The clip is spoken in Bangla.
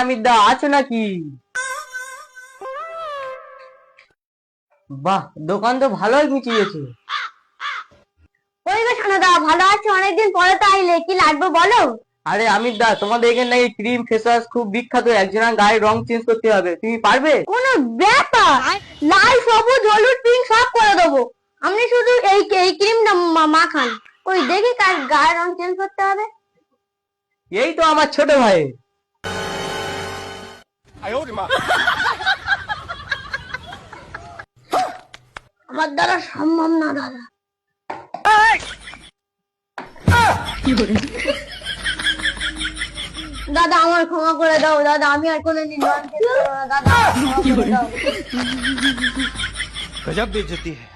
আমির দা, আছো নাকি? বাহ, দোকান তো ভালোই গুছিয়েছে। ওই গো সোনাদা, ভালো আছো? অনেকদিন পরে তো আইলে, কি লাগবে বলো? আরে আমির দা, তোমাদের এখানে নাকি ক্রিম ফেস ওয়াশ খুব বিখ্যাত, একজনের গায়ের রং চেঞ্জ করতে হবে, তুমি পারবে? কোনো ব্যাপার, লাল সবুজ হলুদ পিঙ্ক সব করে দেবো। আপনি শুধু এই ক্রিমটা মাখান। ওই দেখি কার গায়ের রং চেঞ্জ করতে হবে। এই তো আমার ছোট ভাই। আমার দ্বারা সম্ভব না দাদা। দাদা আমার ক্ষমা করে দাও দাদা, আমি আর কোনোদিন রং চেঞ্জ করবো না দাদা, ক্ষমা করে দাও। गजब बेइज्जती है।